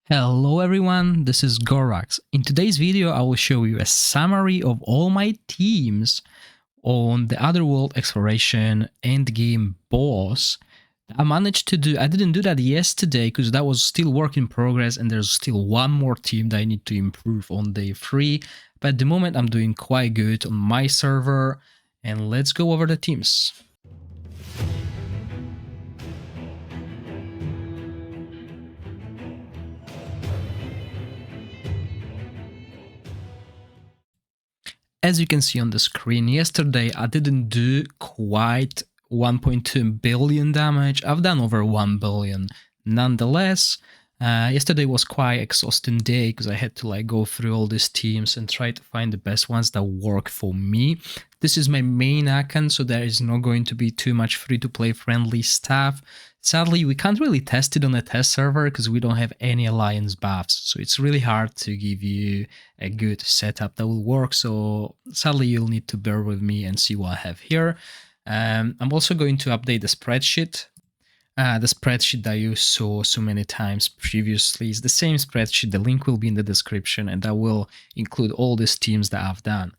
Hello everyone, this is Gorax. In today's video I will show you a summary of all my teams on the Otherworld Exploration endgame boss. I managed to do, I didn't do that yesterday because that was still work in progress and there's still one more team that I need to improve on day 3. But at the moment I'm doing quite good on my server, and let's go over the teams. As you can see on the screen, yesterday I didn't do quite 1.2 billion damage. I've done over 1 billion. Nonetheless, yesterday was quite exhausting day because I had to go through all these teams and try to find the best ones that work for me. This is my main account, so there is not going to be too much free-to-play friendly stuff. Sadly, we can't really test it on a test server because we don't have any alliance buffs, so it's really hard to give you a good setup that will work. So sadly, you'll need to bear with me and see what I have here. I'm also going to update the spreadsheet. The spreadsheet that you saw so many times previously is the same spreadsheet. The link will be in the description, and that will include all these teams that I've done.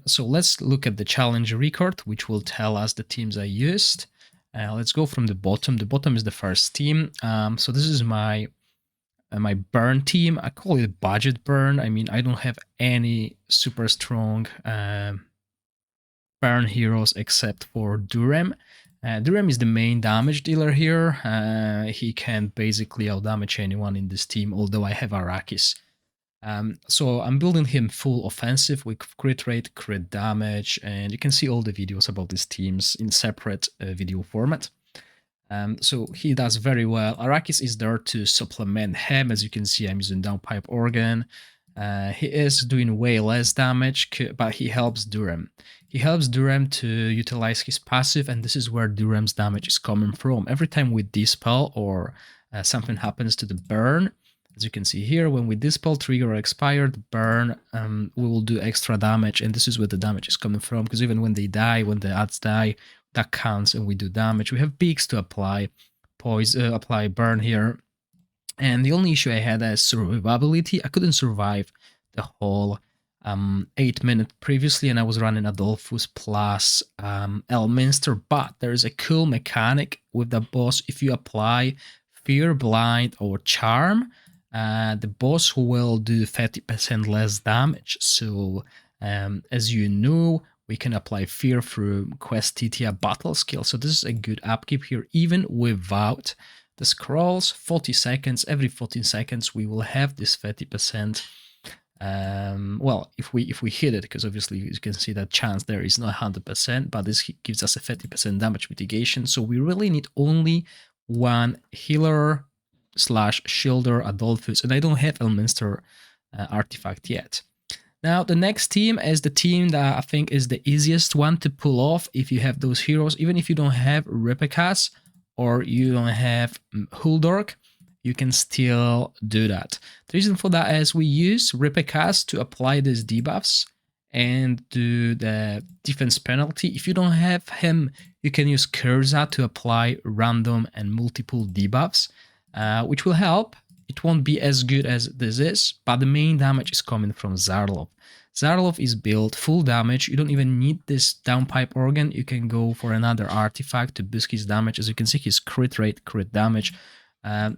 So let's look at the challenge record, which will tell us the teams I used. Let's go from the bottom. The bottom is the first team. So this is my burn team. I call it budget burn. I mean, I don't have any super strong burn heroes except for Durem. Durem is the main damage dealer here. He can basically outdamage anyone in this team, although I have Arrakis. So I'm building him full offensive with crit rate, crit damage, and you can see all the videos about these teams in separate video format. So he does very well. Arrakis is there to supplement him. As you can see, I'm using downpipe organ. He is doing way less damage, but he helps Durem. He helps Durem to utilize his passive, and this is where Durem's damage is coming from. Every time we dispel or something happens to the burn, as you can see here, when we dispel, trigger, or expired, burn, we will do extra damage, and this is where the damage is coming from, because even when they die, when the ads die, that counts and we do damage. We have peaks to apply, apply burn here, and the only issue I had is survivability. I couldn't survive the whole 8 minutes previously, and I was running Adolphus plus Elminster, but there is a cool mechanic with the boss. If you apply Fear, Blind, or Charm, the boss will do 30% less damage. So as you know, we can apply Fear through Quest Titia battle skill. So this is a good upkeep here, even without the scrolls. 40 seconds, every 14 seconds, we will have this 30%. Well, if we hit it, because obviously you can see that chance there is not 100%, but this gives us a 30% damage mitigation. So we really need only one healer / shielder Adolphus, and I don't have Elminster artifact yet. Now the next team is the team that I think is the easiest one to pull off if you have those heroes. Even if you don't have Ripikas or you don't have Huldork, you can still do that. The reason for that is we use Ripikas to apply these debuffs and do the defense penalty. If you don't have him, you can use Curza to apply random and multiple debuffs, which will help. It won't be as good as this is, but the main damage is coming from Zarlov. Zarlov is built full damage. You don't even need this downpipe organ. You can go for another artifact to boost his damage. As you can see, his crit rate, crit damage.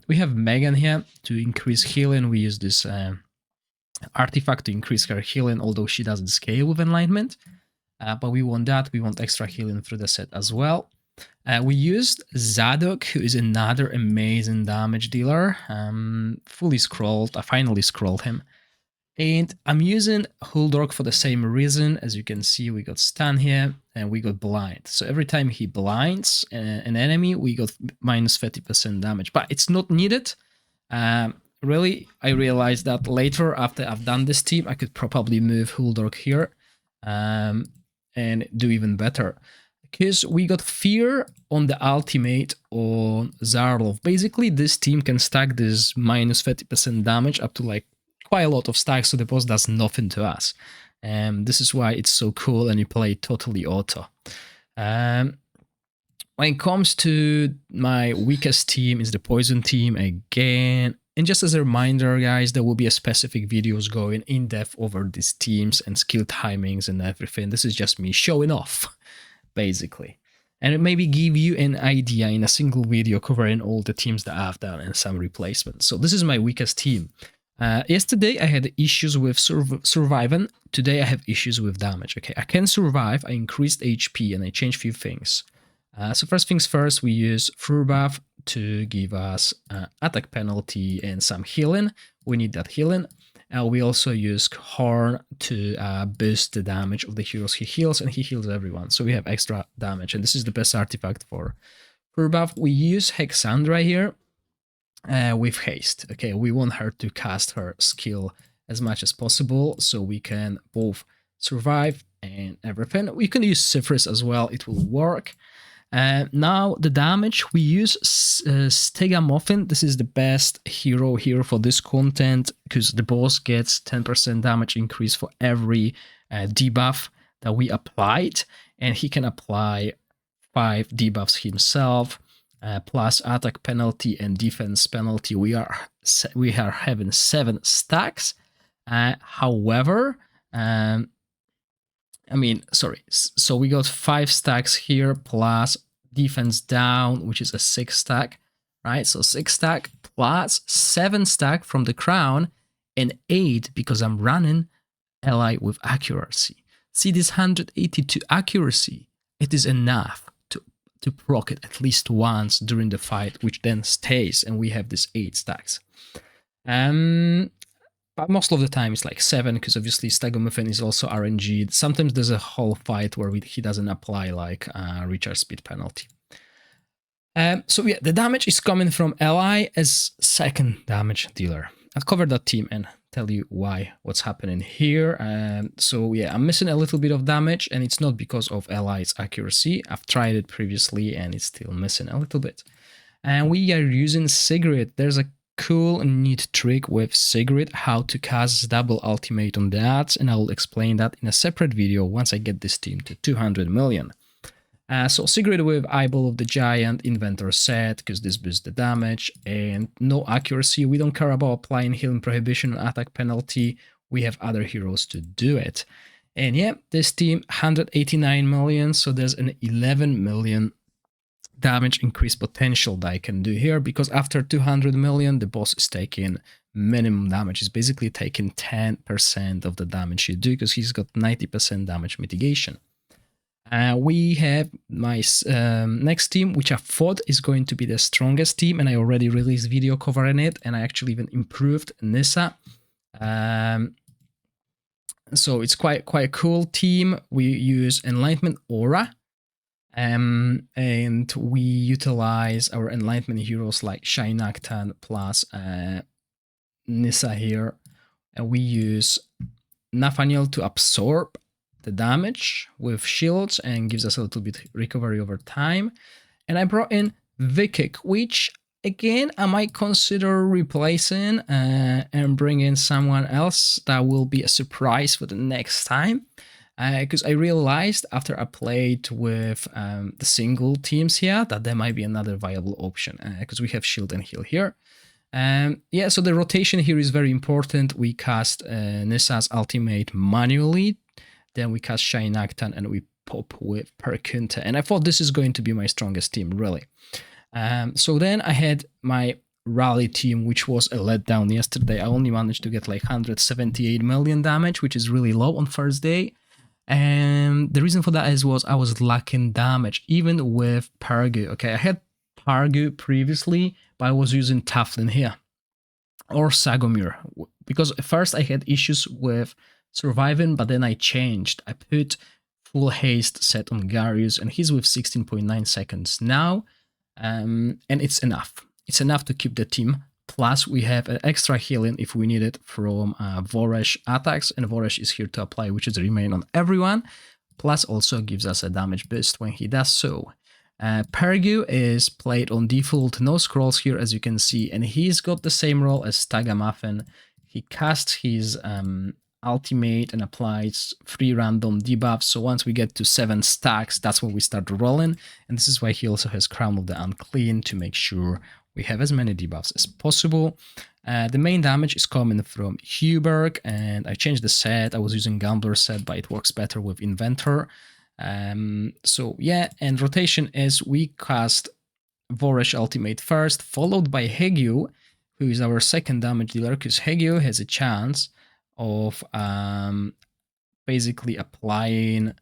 We have Megan here to increase healing. We use this artifact to increase her healing, although she doesn't scale with enlightenment. But we want that. We want extra healing through the set as well. We used Zadok, who is another amazing damage dealer. Fully scrolled. I finally scrolled him. And I'm using Huldork for the same reason. As you can see, we got stun here and we got blind. So every time he blinds an enemy, we got minus 30% damage. But it's not needed. Really, I realized that later, after I've done this team, I could probably move Huldork here and do even better. Because we got Fear on the ultimate on Zarlov. Basically, this team can stack this minus 30% damage up to quite a lot of stacks, so the boss does nothing to us. And this is why it's so cool and you play totally auto. When it comes to my weakest team is the poison team again. And just as a reminder, guys, there will be a specific videos going in depth over these teams and skill timings and everything. This is just me showing off, basically. And it maybe give you an idea in a single video covering all the teams that I've done and some replacements. So this is my weakest team. Yesterday I had issues with surviving. Today I have issues with damage. Okay, I can survive. I increased HP and I changed a few things. So first things first, we use Fur Buff to give us attack penalty and some healing. We need that healing. We also use Horn to boost the damage of the heroes he heals, and he heals everyone. So we have extra damage, and this is the best artifact for Fur Buff. We use Hexandra here with haste. Okay, we want her to cast her skill as much as possible so we can both survive and everything. We can use Cypherus as well, it will work. Now the damage, we use Stegamuffin. This is the best hero here for this content because the boss gets 10% damage increase for every debuff that we applied, and he can apply 5 debuffs himself, plus attack penalty and defense penalty. We are having 7 stacks. However, so we got 5 stacks here plus defense down, which is a 6 stack, right? So 6 stack plus 7 stack from the crown and 8 because I'm running ally with accuracy. See this 182 accuracy? It is enough to proc it at least once during the fight, which then stays, and we have this 8 stacks. But most of the time it's like 7 because obviously Stegamuffin is also RNG'd. Sometimes there's a whole fight where he doesn't apply like recharge speed penalty. So yeah, the damage is coming from ally as second damage dealer. I'll cover that team and tell you what's happening here. So yeah, I'm missing a little bit of damage, and it's not because of ally's accuracy. I've tried it previously and it's still missing a little bit. And we are using Sigrid. There's a cool and neat trick with Sigrid, how to cast double ultimate on that, and I will explain that in a separate video once I get this team to 200 million. So Sigrid with Eyeball of the Giant, Inventor set, because this boosts the damage, and no accuracy. We don't care about applying healing prohibition and attack penalty. We have other heroes to do it. And yeah, this team 189 million, so there's an 11 million damage increase potential that I can do here, because after 200 million the boss is taking minimum damage. He's basically taking 10% of the damage you do because he's got 90% damage mitigation. We have my next team, which I thought is going to be the strongest team, and I already released video covering it, and I actually even improved Nissa. So it's quite a cool team. We use Enlightenment Aura, and we utilize our Enlightenment heroes like Shinaktan plus Nissa here, and we use Nathaniel to absorb the damage with shields and gives us a little bit recovery over time. And I brought in Vikik, which again I might consider replacing and bring in someone else that will be a surprise for the next time, because I realized after I played with the single teams here that there might be another viable option, because we have shield and heal here. Yeah, so the rotation here is very important. We cast Nissa's ultimate manually, then we cast Shinaktan, and we pop with Perkunta. And I thought this is going to be my strongest team, really. So then I had my rally team, which was a letdown yesterday. I only managed to get like 178 million damage, which is really low on first day. And the reason for that was I was lacking damage, even with Pargu. Okay, I had Pargu previously, but I was using Taflin here, or Sagomir, because at first I had issues with surviving, but then I changed. I put full haste set on Garius, and he's with 16.9 seconds now, and it's enough. It's enough to keep the team. Plus, we have an extra healing if we need it from Voresh attacks, and Voresh is here to apply Witch's Remain on everyone. Plus, also gives us a damage boost when he does so. Pergu is played on default, no scrolls here, as you can see, and he's got the same role as Tagamuffin. He casts his ultimate and applies 3 random debuffs, so once we get to 7 stacks, that's when we start rolling, and this is why he also has Crown of the Unclean, to make sure we have as many debuffs as possible. The main damage is coming from Huberg, and I changed the set. I was using Gambler set, but it works better with Inventor. So yeah, and rotation is we cast Voresh ultimate first, followed by Hegyu, who is our second damage dealer, because Hegyu has a chance of basically applying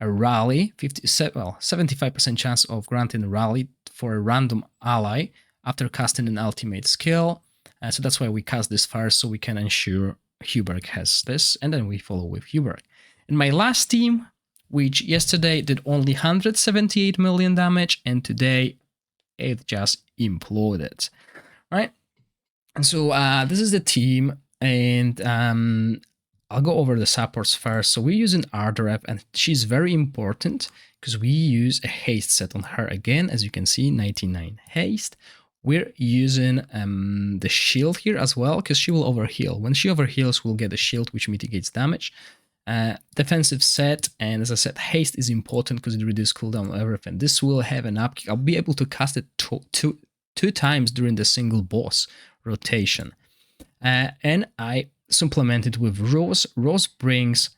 a rally, 75% chance of granting a rally for a random ally after casting an ultimate skill. So that's why we cast this first, so we can ensure Huberg has this, and then we follow with Huberg. In my last team, which yesterday did only 178 million damage, and today it just imploded, right? And so this is the team, and I'll go over the supports first. So we're using Arderep, and she's very important because we use a haste set on her again, as you can see, 99 haste. We're using the shield here as well, because she will overheal. When she overheals, we'll get a shield which mitigates damage. Defensive set, and as I said, haste is important because it reduces cooldown on everything. This will have an upkick. I'll be able to cast it two times during the single boss rotation. And I supplement it with Rose. Rose brings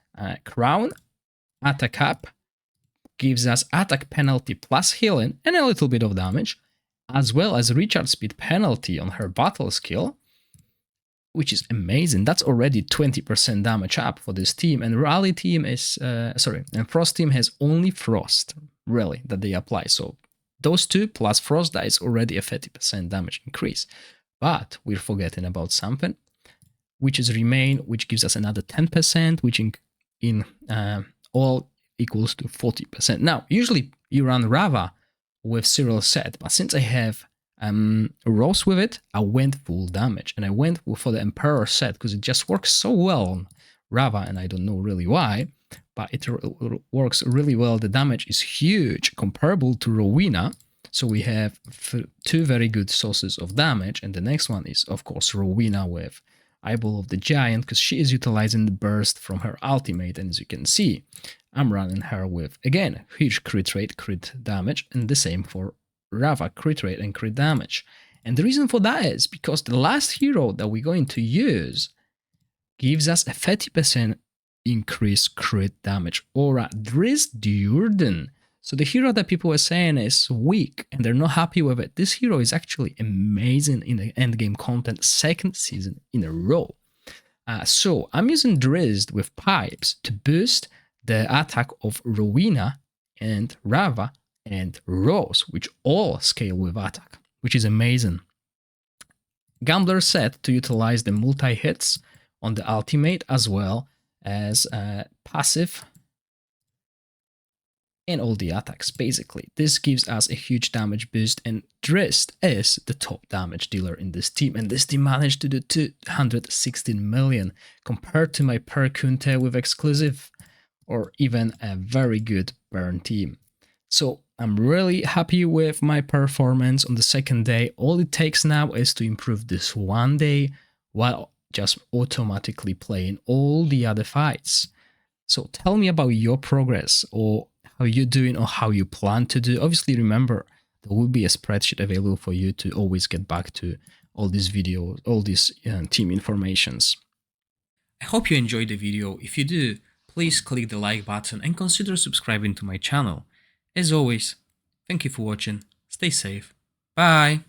Crown, attack up, gives us attack penalty plus healing and a little bit of damage, as well as recharge speed penalty on her battle skill, which is amazing. That's already 20% damage up for this team. And Rally team is, and Frost team has only Frost, really, that they apply. So those two plus Frost, that is already a 30% damage increase. But we're forgetting about something, which is Remain, which gives us another 10%, which in all equals to 40%. Now, usually you run Rava with Cyril set, but since I have Rose with it, I went full damage, and I went for the Emperor set because it just works so well on Rava, and I don't know really why, but it works really well. The damage is huge, comparable to Rowena. So we have two very good sources of damage, and the next one is, of course, Rowena with Eyeball of the Giant, because she is utilizing the burst from her ultimate, and as you can see, I'm running her with, again, huge crit rate, crit damage, and the same for Rava, crit rate and crit damage. And the reason for that is because the last hero that we're going to use gives us a 30% increased crit damage, Aura Driz Durden. So the hero that people are saying is weak and they're not happy with it, this hero is actually amazing in the endgame content, second season in a row. So I'm using Drizzt with pipes to boost the attack of Rowena and Rava and Rose, which all scale with attack, which is amazing. Gambler set to utilize the multi-hits on the ultimate as well as passive and all the attacks, basically. This gives us a huge damage boost, and Drizzt is the top damage dealer in this team, and this team managed to do 216 million compared to my Perkunte with exclusive, or even a very good burn team. So I'm really happy with my performance on the second day. All it takes now is to improve this one day while just automatically playing all the other fights. So tell me about your progress, or how you're doing, or how you plan to do. Obviously, remember, there will be a spreadsheet available for you to always get back to all these videos, all these team informations. I hope you enjoyed the video. If you do, please click the like button and consider subscribing to my channel. As always, thank you for watching, stay safe, bye!